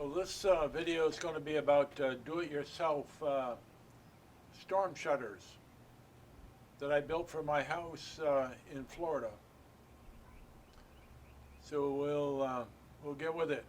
Well, this video is going to be about do-it-yourself storm shutters that I built for my house in Florida. So we'll get with it.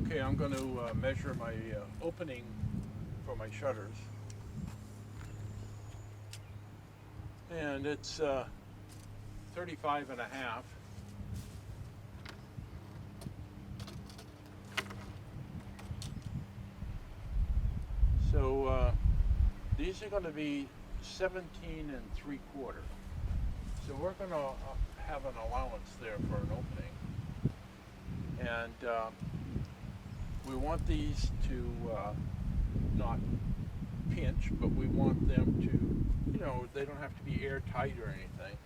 Okay, I'm going to measure my opening for my shutters. And it's 35 and a half. So these are going to be 17 and 3/4. So we're going to have an allowance there for an opening. And we want these to not pinch, but we want them to, they don't have to be airtight or anything.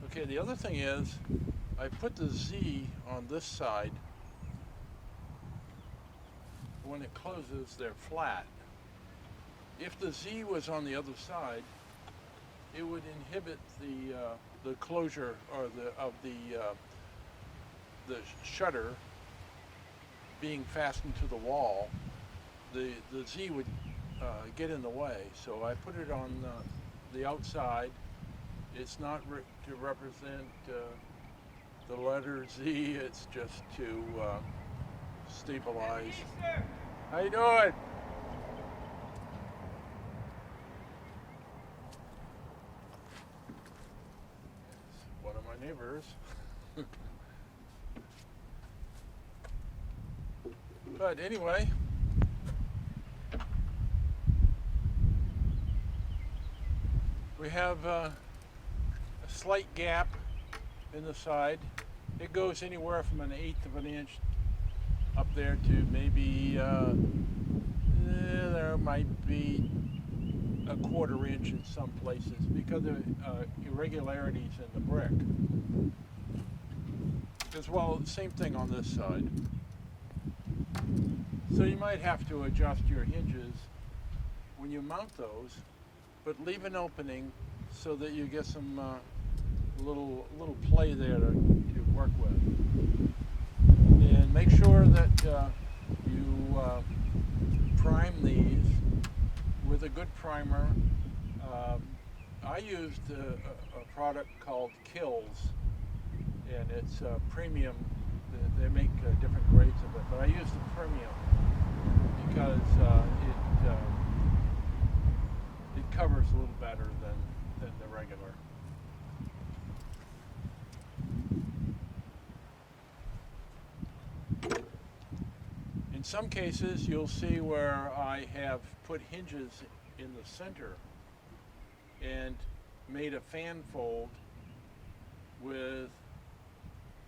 Okay, the other thing is, I put the Z on this side. When it closes, they're flat. If the Z was on the other side, it would inhibit the closure or the shutter being fastened to the wall. The Z would get in the way. So I put it on the outside. It's not to represent the letter Z. It's just to stabilize. How you doing? One of my neighbors. But anyway, we have a slight gap in the side. It goes anywhere from 1/8 of an inch up there to maybe there might be 1/4 inch in some places because of irregularities in the brick. As well, same thing on this side. So you might have to adjust your hinges when you mount those, but leave an opening so that you get some little play there to work with. And make sure that you prime these with a good primer. I used a product called Kills, and it's premium. They make different grades of it, but I used the premium because it covers a little better than the regular. In some cases, you'll see where I have put hinges in the center and made a fan fold with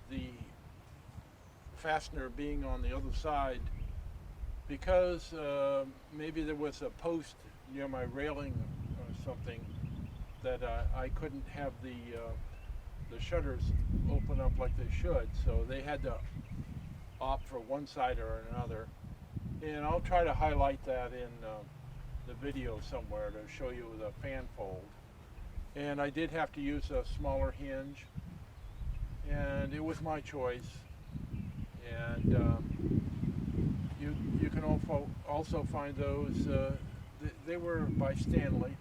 the fastener being on the other side, because maybe there was a post near my railing or something that I couldn't have the shutters open up like they should, so they had to opt for one side or another. And I'll try to highlight that in the video somewhere to show you the fan fold. And I did have to use a smaller hinge, and it was my choice. And you can also find those. They were by Stanley,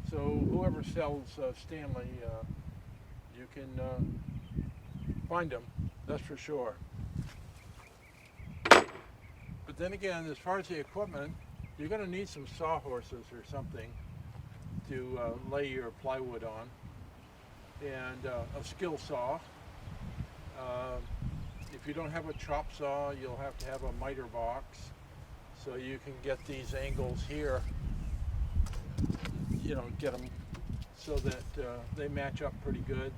so whoever sells Stanley, you can find them. That's for sure. But then again, as far as the equipment, you're going to need some sawhorses or something to lay your plywood on, and a skill saw. If you don't have a chop saw, you'll have to have a miter box, so you can get these angles here, get them so that they match up pretty good,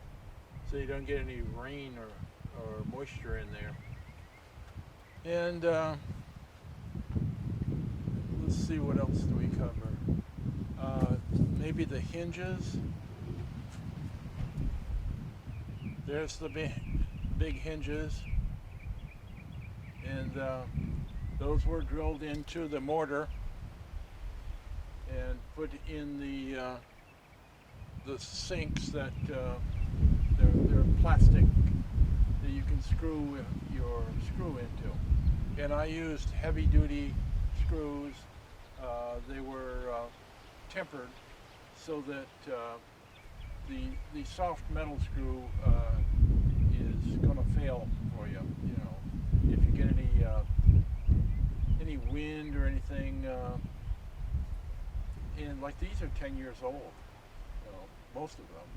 so you don't get any rain or moisture in there. And let's see, what else do we cover? Maybe the hinges. There's the big hinges, and those were drilled into the mortar and put in the sinks that they're plastic that you can screw your screw into. And I used heavy-duty screws. They were tempered so that the soft metal screw is going to fail for you. If you get any wind or anything. And like these are 10 years old, most of them.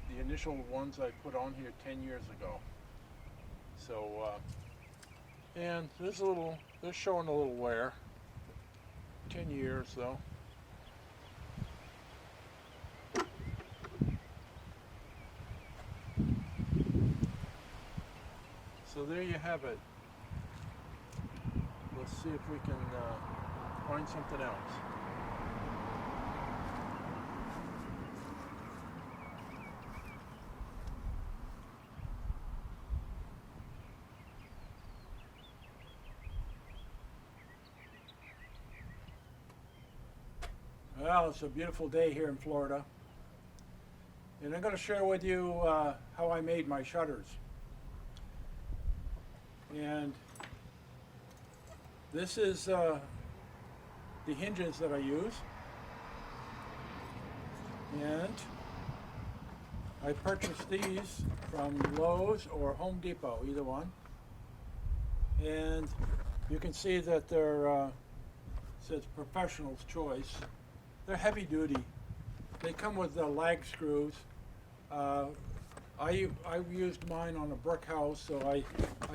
The initial ones I put on here 10 years ago. So, and they're showing a little wear. 10 years though. So there you have it. Let's see if we can find something else. Well, it's a beautiful day here in Florida, and I'm going to share with you how I made my shutters. And this is the hinges that I use, and I purchased these from Lowe's or Home Depot, either one. And you can see that they're says professional's choice. They're heavy duty. They come with lag screws. I used mine on a brick house, so I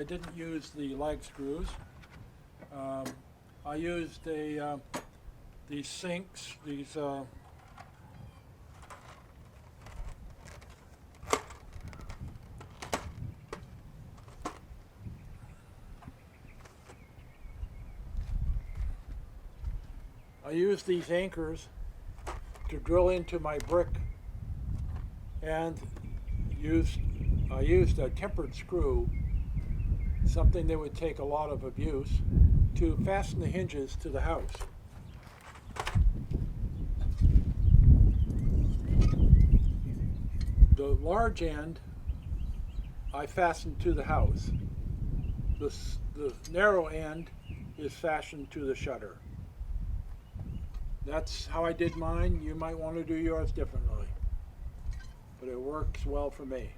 didn't use the lag screws. I used these sinks, I used these anchors to drill into my brick, and I used a tempered screw, something that would take a lot of abuse, to fasten the hinges to the house. The large end I fastened to the house. The narrow end is fastened to the shutter. That's how I did mine. You might want to do yours differently, but it works well for me.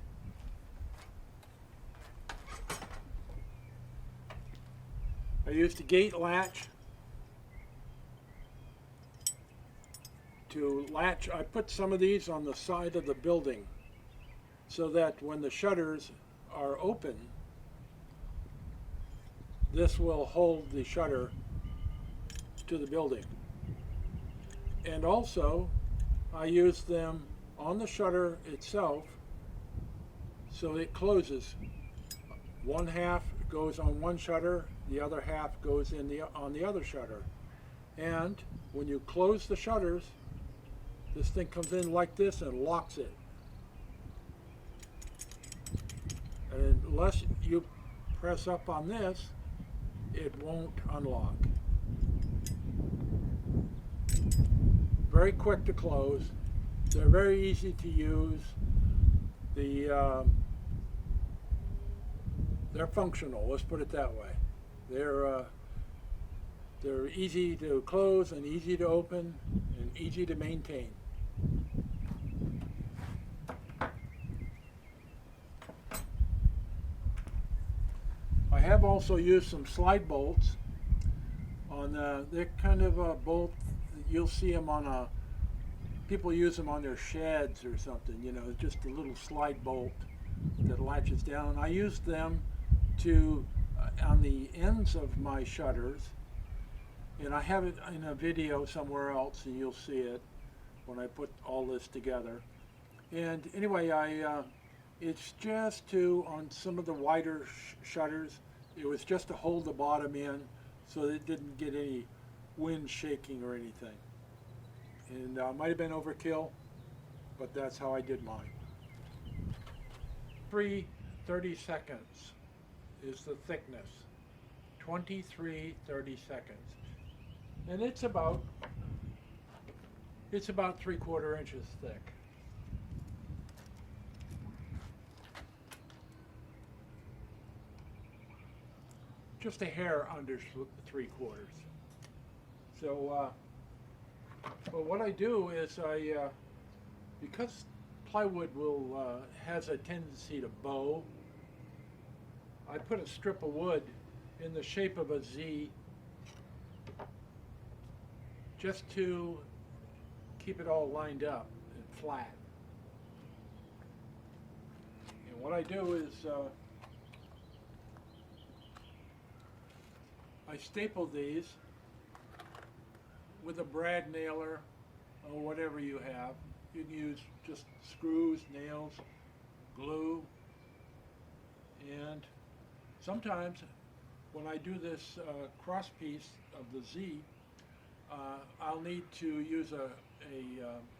I used a gate latch to latch. I put some of these on the side of the building so that when the shutters are open, this will hold the shutter to the building. And also, I use them on the shutter itself so it closes. One half goes on one shutter, the other half goes on the other shutter. And when you close the shutters, this thing comes in like this and locks it. And unless you press up on this, it won't unlock. Very quick to close. They're very easy to use. They're functional, let's put it that way. They're easy to close and easy to open and easy to maintain. I have also used some slide bolts on they're kind of a bolt, you'll see them on people use them on their sheds or something, you know, just a little slide bolt that latches down. I used them to on the ends of my shutters, and I have it in a video somewhere else and you'll see it when I put all this together. And anyway, it's just to, on some of the wider shutters, it was just to hold the bottom in so that it didn't get any wind shaking or anything. And might have been overkill, but that's how I did mine. 30 seconds is the thickness. 30 seconds. And it's about 3/4 inches thick. Just a hair under 3/4. So, but what I do is because plywood has a tendency to bow, I put a strip of wood in the shape of a Z just to keep it all lined up and flat. And what I do is I staple these with a brad nailer or whatever you have. You can use just screws, nails, glue, and sometimes when I do this cross piece of the Z, I'll need to use a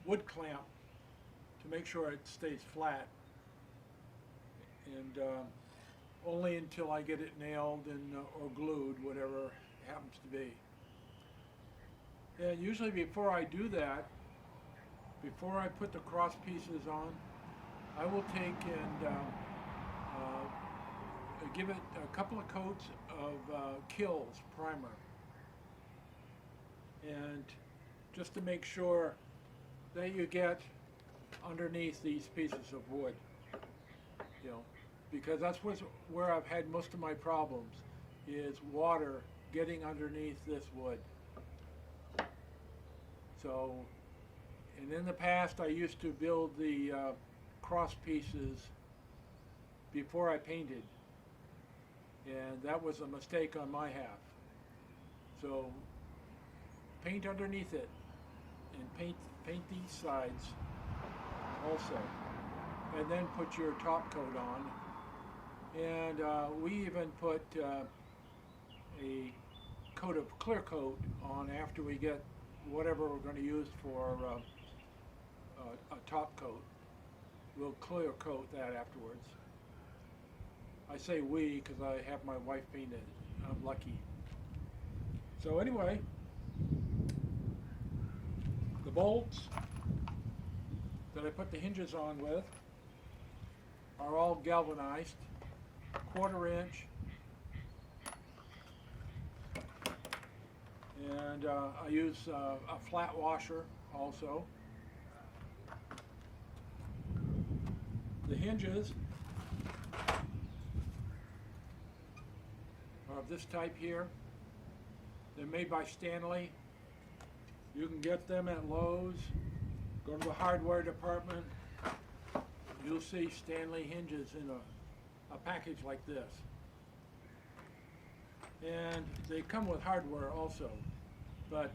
wood clamp to make sure it stays flat, and only until I get it nailed and or glued, whatever happens to be. And usually before I do that, before I put the cross pieces on, I will take and give it a couple of coats of Kills primer, and just to make sure that you get underneath these pieces of wood, you know, because that's where I've had most of my problems, is water getting underneath this wood. So, and in the past I used to build the cross pieces before I painted, and that was a mistake on my half. So paint underneath it and paint these sides also, and then put your top coat on. And we even put a coat of clear coat on after we get whatever we're going to use for a top coat. We'll clear coat that afterwards. I say we because I have my wife paint it. I'm lucky. So anyway, the bolts that I put the hinges on with are all galvanized, 1/4 inch, and I use a flat washer also. The hinges are of this type here. They're made by Stanley. You can get them at Lowe's. Go to the hardware department. You'll see Stanley hinges in a package like this. And they come with hardware also. But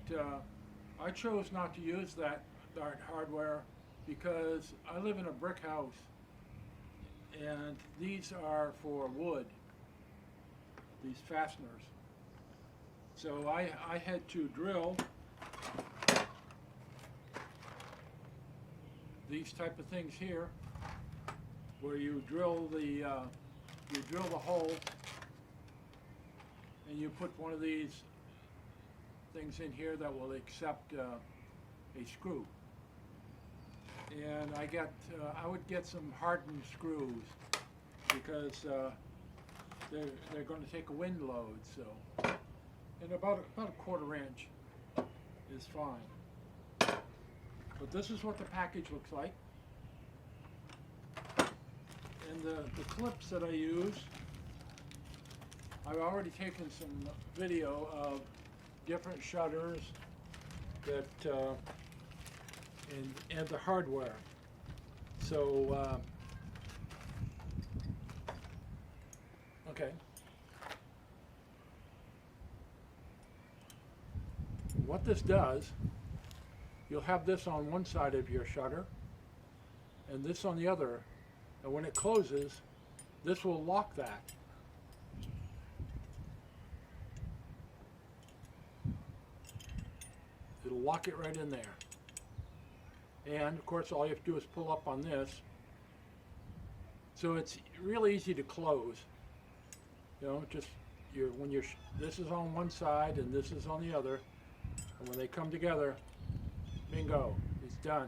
I chose not to use that Start hardware, because I live in a brick house and these are for wood, these fasteners. So I had to drill these type of things here, where you drill the hole and you put one of these things in here that will accept a screw. And I would get some hardened screws, because they're going to take a wind load. So, and about a quarter inch is fine. But this is what the package looks like. And the clips that I use, I've already taken some video of different shutters that and the hardware. So okay. What this does, you'll have this on one side of your shutter and this on the other, and when it closes, this will lock that. It'll lock it right in there. And of course, all you have to do is pull up on this. So it's really easy to close. You know, just this is on one side and this is on the other, and when they come together, bingo, it's done.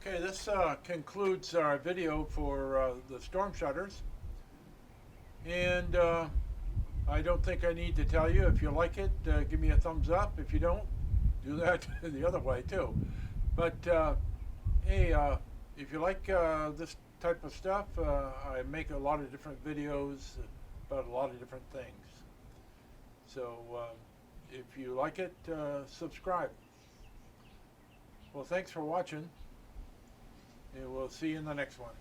Okay, this concludes our video for the storm shutters. And I don't think I need to tell you, if you like it, give me a thumbs up. If you don't, do that the other way too. But hey, if you like this type of stuff, I make a lot of different videos about a lot of different things. So if you like it, subscribe. Well, thanks for watching, and we'll see you in the next one.